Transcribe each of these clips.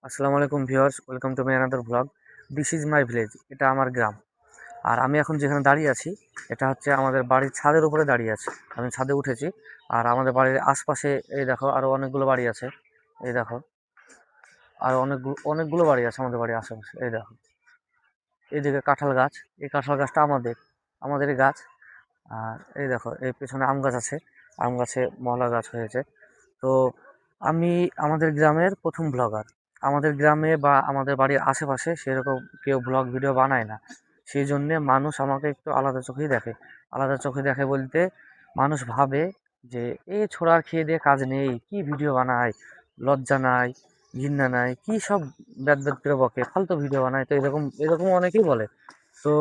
আসসালামু আলাইকুম viewers, welcome to my another vlog. This is my village. এটা আমার গ্রাম। আর আমি এখন যেখানে দাঁড়িয়ে আছি, এটা হচ্ছে আমাদের বাড়ির ছাদের উপরে দাঁড়িয়ে আছি। আমি ছাদে উঠেছি। আর আমাদের বাড়ির আশপাশে এই দেখো আরো অনেকগুলো বাড়ি আছে। এই দেখো আরো অনেকগুলো অনেকগুলো বাড়ি আছে আমাদের বাড়ির আশেপাশে। এই দেখো এইদিকে কাঁঠাল গাছ। এই কাঁঠাল গাছটা আমাদেরই গাছ। আর এই দেখো এই পেছনে আম গাছ আছে। আম গাছে মহলা গাছ হয়েছে। তো আমি আমাদের গ্রামের প্রথম ব্লগার। আমাদের গ্রামে বা আমাদের বাড়ির আশেপাশে সেরকম কেউ ব্লগ ভিডিও বানায় না। সেই জন্যে মানুষ আমাকে একটু আলাদা চোখেই দেখে। আলাদা চোখে দেখে বলতে মানুষ ভাবে যে এ ছোড়ার খেয়ে দিয়ে কাজ নেই, কি ভিডিও বানায়, লজ্জা নাই, ঘৃণা নাই, কি সব ব্যাদ ব্যাদ করে বকে, ফালতু ভিডিও বানায়। তো এরকম এরকম অনেকেই বলে। তো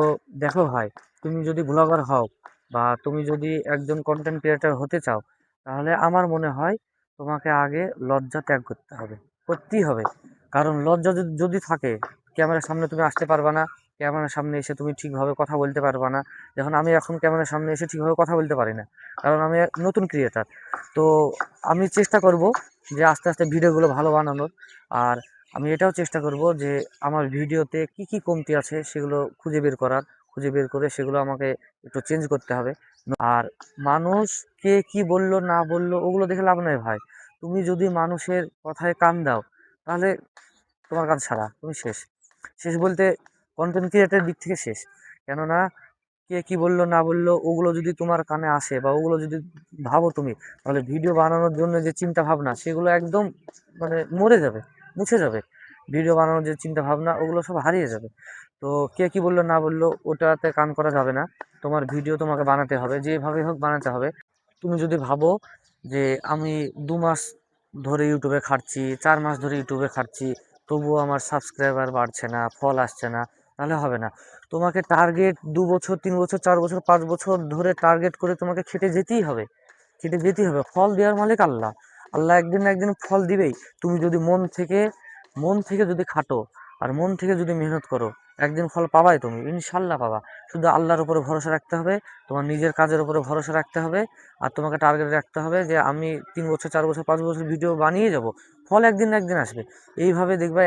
দেখো ভাই, তুমি যদি ব্লগার হও বা তুমি যদি একজন কন্টেন্ট ক্রিয়েটর হতে চাও, তাহলে আমার মনে হয় তোমাকে আগে লজ্জা ত্যাগ করতে হবে, করতেই হবে। কারণ লজ্জা যদি থাকে, ক্যামেরার সামনে তুমি আসতে পারবা না। ক্যামেরার সামনে এসে তুমি ঠিকভাবে কথা বলতে পারবা না। যখন আমি এখন ক্যামেরার সামনে এসে ঠিকভাবে কথা বলতে পারি না, কারণ আমি এক নতুন ক্রিয়েটার। তো আমি চেষ্টা করব যে আস্তে আস্তে ভিডিওগুলো ভালো বানানোর। আর আমি এটাও চেষ্টা করব যে আমার ভিডিওতে কি কি কমতি আছে সেগুলো খুঁজে বের করে সেগুলো আমাকে একটু চেঞ্জ করতে হবে। আর মানুষ কে কি বললো না বললো ওগুলো দেখে লাভ নাই ভাই। তুমি যদি মানুষের কথায় কান দাও, তাহলে তোমার কাজ ছাড়া তুমি শেষ। শেষ বলতে কন্টেন্ট ক্রিয়েটরের দিক থেকে শেষ। কেননা কে কি বললো না বললো ওগুলো যদি তোমার কানে আসে বা ওগুলো যদি ভাবো তুমি, তাহলে ভিডিও বানানোর জন্য যে চিন্তা ভাবনা সেগুলো একদম মানে মরে যাবে, মুছে যাবে। ভিডিও বানানোর যে চিন্তা ভাবনা ওগুলো সব হারিয়ে যাবে। তো কে কি বললো না বললো ওটাতে কান করা যাবে না। তোমার ভিডিও তোমাকে বানাতে হবে, যেভাবে হোক বানাতে হবে। তুমি যদি ভাবো যে আমি 2 মাস ধরে ইউটিউবে খাটছি, 4 মাস ধরে ইউটিউবে খাটছি, তবুও আমার সাবস্ক্রাইবার বাড়ছে না, ফল আসছে না, তাহলে হবে না। তোমাকে টার্গেট 2 বছর, 3 বছর, 4 বছর, 5 বছর ধরে টার্গেট করে তোমাকে খেটে যেতেই হবে। খেটে যেতেই হবে। ফল দেওয়ার মালিক আল্লাহ। আল্লাহ একদিন না একদিন ফল দিবেই। তুমি যদি মন থেকে যদি খাটো আর মন থেকে যদি মেহনত করো, একদিন ফল পাবাই, তুমি ইনশাল্লাহ পাবা। শুধু আল্লাহর উপরে ভরসা রাখতে হবে, তোমার নিজের কাজের উপরে ভরসা রাখতে হবে। আর তোমাকে টার্গেট রাখতে হবে যে আমি 3 বছর, 4 বছর, 5 বছর ভিডিও বানিয়ে যাব, ফল একদিন না একদিন আসবে। এইভাবে দেখবে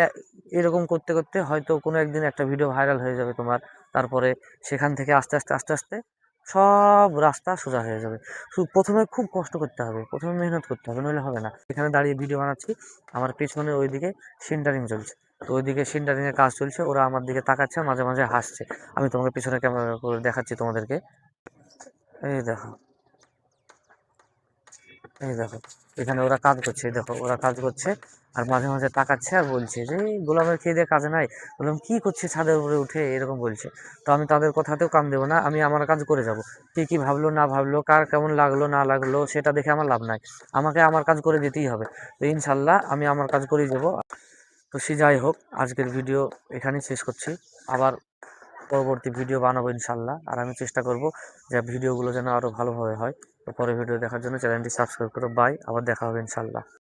এরকম করতে করতে হয়তো কোনো একদিন একটা ভিডিও ভাইরাল হয়ে যাবে তোমার। তারপরে সেখান থেকে আস্তে আস্তে আস্তে আস্তে সব রাস্তা সোজা হয়ে যাবে। শুধু প্রথমে খুব কষ্ট করতে হবে, প্রথমে মেহনত করতে হবে, নইলে হবে না। এখানে দাঁড়িয়ে ভিডিও বানাচ্ছি, আমার পেছনে ওইদিকে সেন্টারিং চলছে। তো ওইদিকে সেন্টারিং এর কাজ চলছে, ওরা আমার দিকে তাকাচ্ছে, মাঝে মাঝে হাসছে। আমি তোমাকে পেছনে ক্যামেরা করে দেখাচ্ছি তোমাদেরকে। এই দেখো, এই দেখো, এখানে ওরা কাজ করছে, এই দেখো ওরা কাজ করছে। আর মাঝে মাঝে তাকাচ্ছে আর বলছে যে "এই গোলামের খেয়ে দিয়ে কাজে নাই।" বললাম কি করছে ছাদের উপরে উঠে, এরকম বলছে। তো আমি তাদের কথাতেও কান দেবো না, আমি আমার কাজ করে যাব। কে কি ভাবলো না ভাবলো, কার কেমন লাগলো না লাগলো সেটা দেখে আমার লাভ নাই। আমাকে আমার কাজ করে যেতেই হবে। তো ইনশাল্লাহ আমি আমার কাজ করেই যাবো। তো সে যাই হোক, আজকের ভিডিও এখানেই শেষ করছি। আবার পরবর্তী ভিডিও বানাবো ইনশাল্লাহ। আর আমি চেষ্টা করব যে ভিডিওগুলো যেন আরো ভালোভাবে হয়। তো পরের ভিডিও দেখার জন্য চ্যানেলটি সাবস্ক্রাইব করো। বাই, আবার দেখা হবে ইনশাল্লাহ।